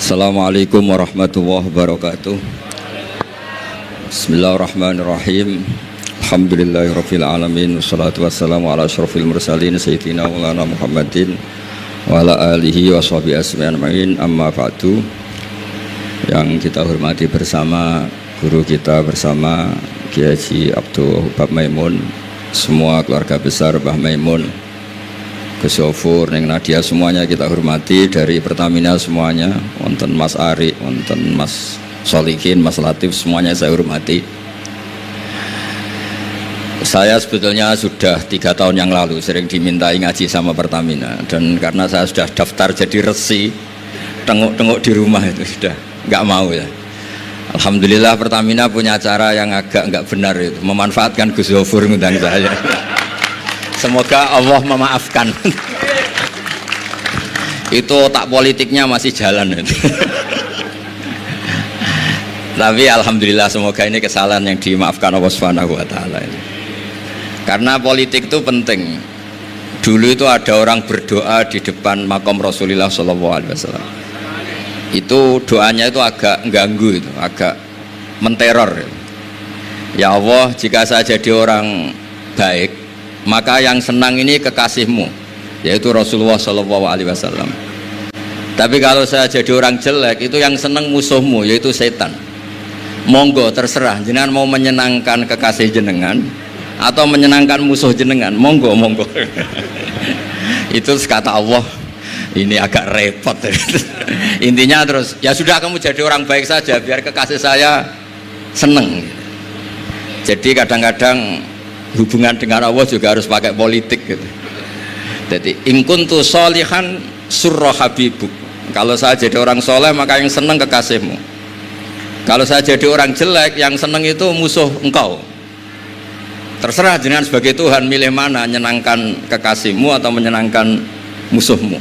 Assalamualaikum warahmatullahi wabarakatuh. Bismillahirrahmanirrahim. Alhamdulillahirabbil alamin wassalatu wassalamu ala asyrofil mursalin sayyidina maulana Muhammadin wa ala alihi washabihi ajmain. Amma ba'du. Yang kita hormati bersama guru kita bersama Kiai Haji Abdul Wahab Maimun, semua keluarga besar Mbah Maimun, Gus Yofur, Neng Nadia, semuanya kita hormati, dari Pertamina semuanya, wonten Mas Ari, wonten Mas Solihin, Mas Latif, semuanya saya hormati. Saya sebetulnya sudah 3 tahun yang lalu sering dimintai ngaji sama Pertamina, dan karena saya sudah daftar jadi resi, tengok-tengok di rumah itu sudah nggak mau ya. Alhamdulillah Pertamina punya cara yang agak nggak benar itu, memanfaatkan Gus Yofur ngundang saya. Semoga Allah memaafkan. Itu otak politiknya masih jalan. Tapi alhamdulillah semoga ini kesalahan yang dimaafkan Allah Subhanahu wa taala. Karena politik itu penting. Dulu itu ada orang berdoa di depan makam Rasulullah SAW. Itu doanya itu agak mengganggu, itu agak menteror. Ya Allah, jika saya jadi orang baik, maka yang senang ini kekasihmu, yaitu Rasulullah SAW. Tapi kalau saya jadi orang jelek, itu yang senang musuhmu, yaitu setan. Monggo terserah, jenengan mau menyenangkan kekasih jenengan atau menyenangkan musuh jenengan, monggo monggo. Itu kata Allah, ini agak repot. Intinya terus, ya sudah kamu jadi orang baik saja, biar kekasih saya seneng. Jadi kadang-kadang hubungan dengan Allah juga harus pakai politik gitu. Jadi in kuntu sholihan surra habibuk. Kalau saya jadi orang soleh maka yang senang kekasihmu. Kalau saya jadi orang jelek yang senang itu musuh engkau. Terserah jenengan sebagai Tuhan milih mana, menyenangkan kekasihmu atau menyenangkan musuhmu.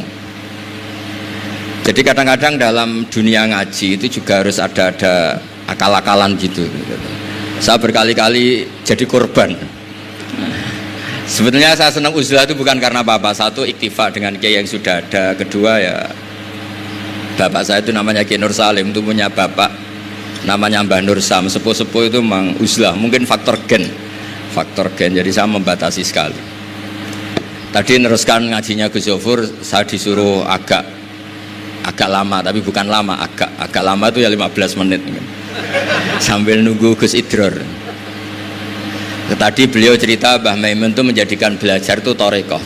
Jadi kadang-kadang dalam dunia ngaji itu juga harus ada akal-akalan gitu. Saya berkali-kali jadi korban. Sebetulnya saya senang uzlah itu bukan karena apa-apa. Satu, iktifa dengan kiai yang sudah ada. Kedua, ya bapak saya itu namanya Kiai Nur Salim, itu punya bapak namanya Mbah Nur Sam. Sepuh-sepuh itu memang uzlah. Mungkin faktor gen, jadi saya membatasi sekali. Tadi neruskan ngajinya Gus Yofur, saya disuruh agak lama, tapi bukan lama, agak lama itu ya 15 menit sambil nunggu Gus Idror. Tadi beliau cerita Mbah Maimun itu menjadikan belajar itu torekoh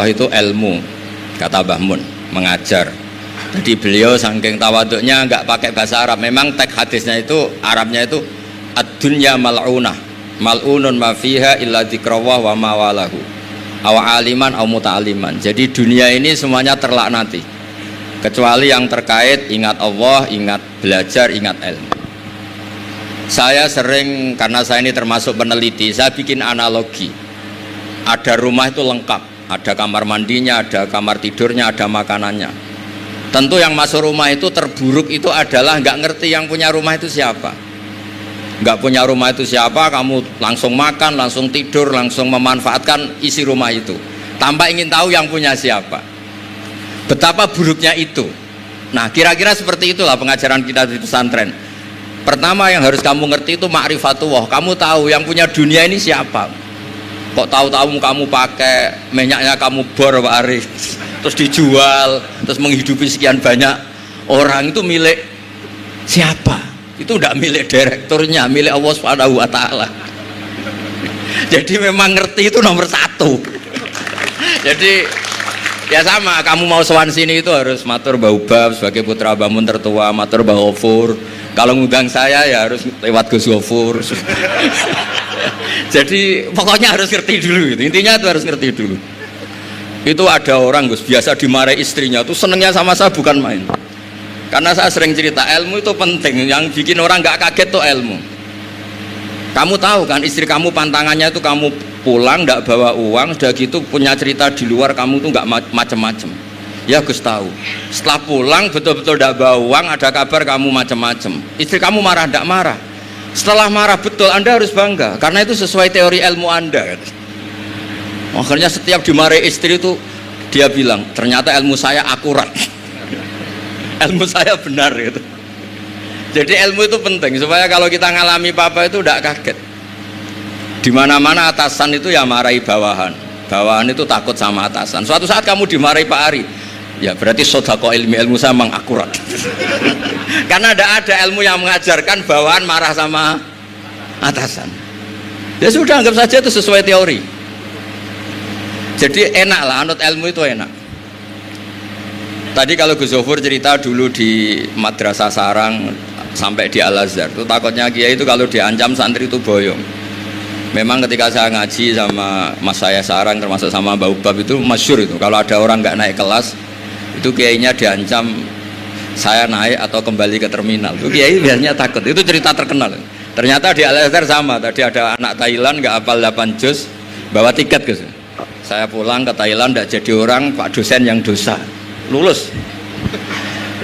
itu ilmu, kata Mbah Mun, mengajar. Jadi beliau saking tawaduknya nggak pakai bahasa Arab. Memang teks hadisnya itu Arabnya itu ad-dunya mal'unah, mal'unun ma fiha illa dzikrawah wa ma walahu aw aliman aw muta'aliman. Jadi dunia ini semuanya terlaknati kecuali yang terkait ingat Allah, ingat belajar, ingat ilmu. Saya sering, karena saya ini termasuk peneliti, saya bikin analogi. Ada rumah itu lengkap, ada kamar mandinya, ada kamar tidurnya, ada makanannya. Tentu yang masuk rumah itu terburuk itu adalah nggak ngerti yang punya rumah itu siapa. Nggak punya rumah itu siapa, kamu langsung makan, langsung tidur, langsung memanfaatkan isi rumah itu tanpa ingin tahu yang punya siapa. Betapa buruknya itu. Nah, kira-kira seperti itulah pengajaran kita di pesantren. Pertama yang harus kamu ngerti itu ma'rifatullah. Kamu tahu yang punya dunia ini siapa. Kok tahu-tahu kamu pakai minyaknya kamu bor Pak Arif, terus dijual, terus menghidupi sekian banyak orang, itu milik siapa? Itu tidak milik direkturnya, milik Allah Subhanahu wa taala. Jadi memang ngerti itu nomor 1. Jadi ya sama, kamu mau sowan sini itu harus matur Mbah Ubab sebagai putra Mbah Mun tertua, matur Mbah Ghafur. Kalau ngundang saya ya harus lewat Gus Yofur. Jadi pokoknya harus ngerti dulu gitu. Intinya itu harus ngerti dulu. Itu ada orang Gus biasa dimarahi istrinya tuh senengnya sama saya bukan main. Karena saya sering cerita ilmu itu penting. Yang bikin orang nggak kaget tuh ilmu. Kamu tahu kan istri kamu pantangannya itu kamu pulang nggak bawa uang, sudah gitu punya cerita di luar kamu tuh nggak macem-macem. Ya Gus tahu. Setelah pulang betul-betul tidak bawa uang, ada kabar kamu macam-macam. Istri kamu marah tidak marah. Setelah marah betul, Anda harus bangga karena itu sesuai teori ilmu Anda. Akhirnya setiap dimarahi istri itu dia bilang ternyata ilmu saya akurat. ilmu saya benar gitu. Jadi ilmu itu penting supaya kalau kita ngalami apa itu tidak kaget. Di mana-mana atasan itu ya marahi bawahan. Bawahan itu takut sama atasan. Suatu saat kamu dimarahi Pak Ari, ya berarti sodako ilmu saya memang akurat. Karena ada ilmu yang mengajarkan bawahan marah sama atasan. Ya sudah, anggap saja itu sesuai teori. Jadi enak lah, anut ilmu itu enak. Tadi kalau Gus Zofur cerita dulu di Madrasah Sarang sampai di Al-Azhar, itu takutnya kiai itu kalau diancam santri itu boyong. Memang ketika saya ngaji sama mas saya Sarang termasuk sama Mbak Ubab itu masyhur itu, kalau ada orang nggak naik kelas itu kiainya diancam saya naik atau kembali ke terminal. Itu kiai biasanya takut. Itu cerita terkenal. Ternyata di Al-Azhar sama. Tadi ada anak Thailand nggak hafal 8 juz, bawa tiket Gus. Saya pulang ke Thailand tidak jadi orang, Pak dosen yang dosa, lulus.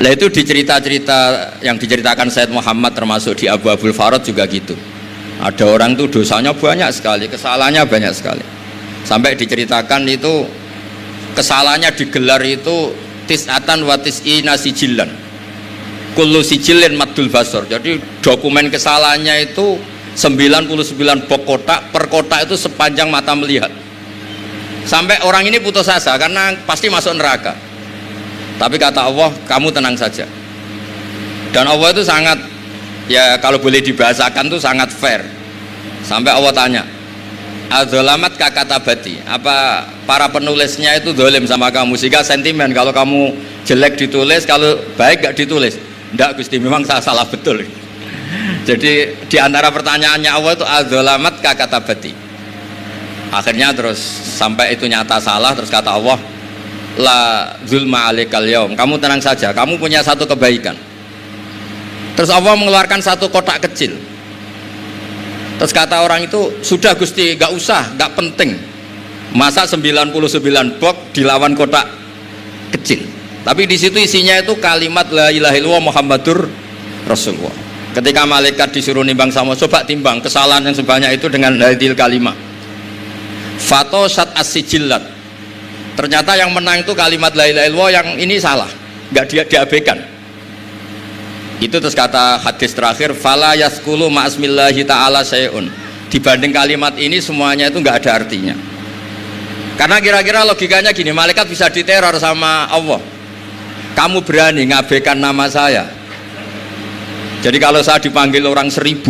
Nah itu di cerita-cerita yang diceritakan Said Muhammad termasuk di Abu Abdul Farad juga gitu. Ada orang tuh dosanya banyak sekali, kesalahannya banyak sekali. Sampai diceritakan itu kesalahannya digelar itu tis'atan wa tis'ina sijilan. Kullu sijilin maddul basor. Jadi dokumen kesalahannya itu 99 bok kotak, per kotak itu sepanjang mata melihat. Sampai orang ini putus asa karena pasti masuk neraka. Tapi kata Allah, kamu tenang saja. Dan Allah itu sangat, ya kalau boleh dibahasakan itu sangat fair. Sampai Allah tanya, adzolamat kakatabati, apa para penulisnya itu dolim sama kamu sehingga sentimen kalau kamu jelek ditulis, kalau baik gak ditulis. Enggak Gusti, memang saya salah betul. Jadi diantara pertanyaannya Allah itu adzolamat kakatabati. Akhirnya terus sampai itu nyata salah, terus kata Allah, la zulma alaikal yaum, kamu tenang saja, kamu punya satu kebaikan. Terus Allah mengeluarkan satu kotak kecil. Terus kata orang itu, sudah Gusti, gak usah, gak penting. Masa 99 box dilawan kotak kecil. Tapi di situ isinya itu kalimat la ilaha illallah Muhammadur Rasulullah. Ketika malaikat disuruh nimbang sama, coba timbang kesalahan yang sebanyak itu dengan hadil kalimat. Fatosat as-sijillat. Ternyata yang menang itu kalimat la ilaha illallah, yang ini salah, nggak diabaikan. Itu terus kata hadis terakhir, fala yaskulu ma'asmillahi ta'ala syai'un. Dibanding kalimat ini semuanya itu nggak ada artinya. Karena kira-kira logikanya gini, malaikat bisa diteror sama Allah. Kamu berani ngabaikan nama saya. Jadi kalau saya dipanggil orang 1000,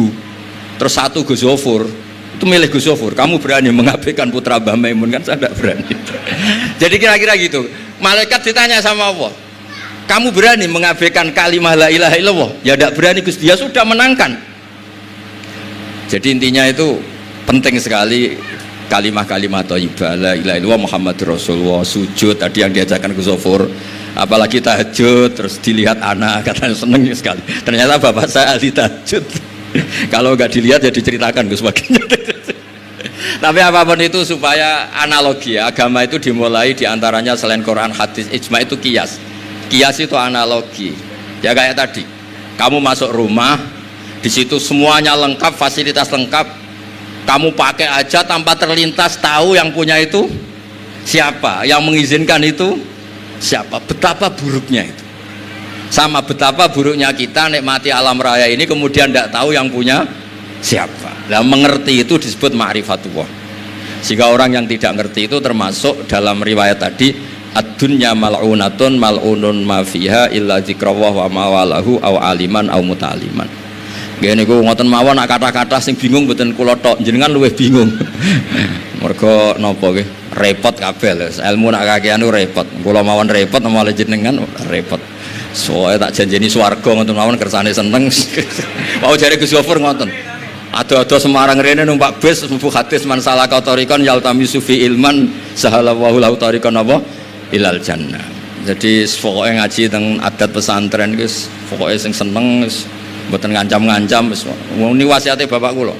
terus satu Gus Zofur, itu milih Gus Zofur, kamu berani mengabaikan putra Mbah Maimun? Kan saya tidak berani. Jadi kira-kira gitu, malaikat ditanya sama Allah, kamu berani mengabaikan kalimah la ilaha illallah? Ya tidak berani Gus, dia sudah menangkan. Jadi intinya itu penting sekali kalimah-kalimah thayyibah la ilaha illallah Muhammadur Rasulullah. Sujud tadi yang diajarkan Gus Zofur, apalagi tahajud, terus dilihat anak, katanya seneng sekali. Ternyata bapak saya ahli tahajud. Kalau nggak dilihat ya diceritakan Gus baginya. Tapi apapun itu supaya analogi ya, agama itu dimulai diantaranya selain Quran, hadis, ijma itu kias. Kias itu analogi. Ya kayak tadi, kamu masuk rumah, di situ semuanya lengkap, fasilitas lengkap, kamu pakai aja tanpa terlintas tahu yang punya itu siapa, yang mengizinkan itu siapa. Betapa buruknya itu. Sama betapa buruknya kita nikmati alam raya ini kemudian tidak tahu yang punya siapa. Nah, mengerti itu disebut ma'rifatullah. Sehingga orang yang tidak ngerti itu termasuk dalam riwayat tadi, ad-dunya mal'unatun mal'unun ma fiha illa dzikrawah wa mawalahu aw aliman aw muta'aliman. Gini ku ngoten mawon nak kata-kata sing bingung mboten kula tok, jenengan luwih bingung. Mergo napa nggih? Repot kabeh lho. Ilmu nak kakean repot. Kula mawon repot malah jenengan repot. Soalnya tak janjeni swarga ngoten mawon kersane seneng. Mau jare Gus Zofur ngoten. Ado-ado Semarang rene numpak bis mlebu hadis man salaka tariqan yaltamisu fi ilman sahalallahu lahu tariqan apa ilal jannah. Jadi pokoke ngaji teng adat pesantren wis pokoke sing seneng wis mboten ngancam-ngancam wis. Ini wasiate bapak kula.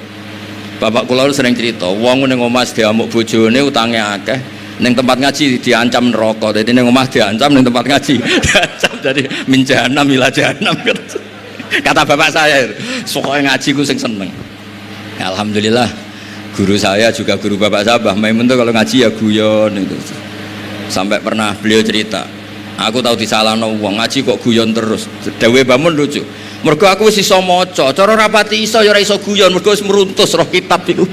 Bapak kula sering cerita, wong ning omah diamuk bojone utange akeh, ning tempat ngaji diancam neraka. Dadi ning omah diancam, ning tempat ngaji diancam. Jadi min jahanam ila jahanam. Kata bapak saya, pokoke ngaji ku sing seneng. Alhamdulillah guru saya juga guru bapak saya Mbah Maimun tuh kalau ngaji ya guyon itu. Sampai pernah beliau cerita, Aku tahu disalahno wong ngaji kok guyon terus. Dewe Bamun lucu. Mergo aku wis iso maca, cara rapati iso ya ora iso guyon mergo wis meruntus roh kitab iku.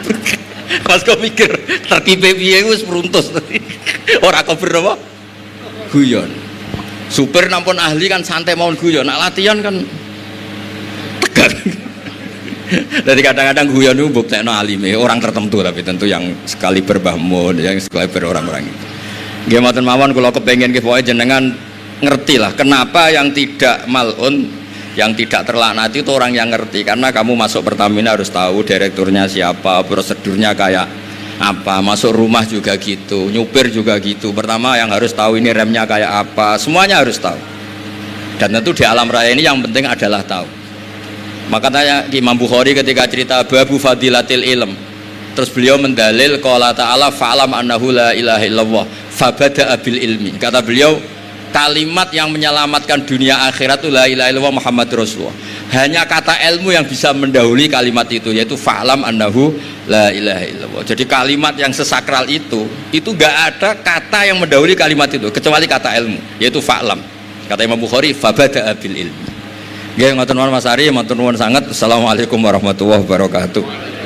Pas kok mikir terkipe piye wis meruntus. Ora kober apa? Guyon. Supir nampun ahli kan santai mawon guyon, nak latihan kan tegang. Jadi kadang-kadang guyon itu buktekno alime orang tertentu tapi tentu yang sekali berbahmun, yang sekali berorang-orang itu. Nggih mboten mawon kula kepengin nggih pokoke jenengan ngerti lah kenapa yang tidak malun, yang tidak terlaknati itu orang yang ngerti, karena kamu masuk Pertamina harus tahu direkturnya siapa, prosedurnya kayak apa, masuk rumah juga gitu, nyupir juga gitu. Pertama yang harus tahu ini remnya kayak apa, semuanya harus tahu. Dan tentu di alam raya ini yang penting adalah tahu. Makanya Imam Bukhari ketika cerita babu fadilatil ilm, terus beliau mendalil qala ta'ala fa'lam annahu la ilaha illallah fabada'a bil ilmi. Kata beliau kalimat yang menyelamatkan dunia akhirat itu la ilaha illallah Muhammad Rasulullah. Hanya kata ilmu yang bisa mendahului kalimat itu, yaitu fa'lam annahu la ilaha illallah. Jadi kalimat yang sesakral itu gak ada kata yang mendahului kalimat itu kecuali kata ilmu, yaitu fa'lam. Kata Imam Bukhari fabada'a bil ilmi. Nggih ngoten mawon Mas Ari, matur nuwun sanget. Assalamualaikum warahmatullahi wabarakatuh.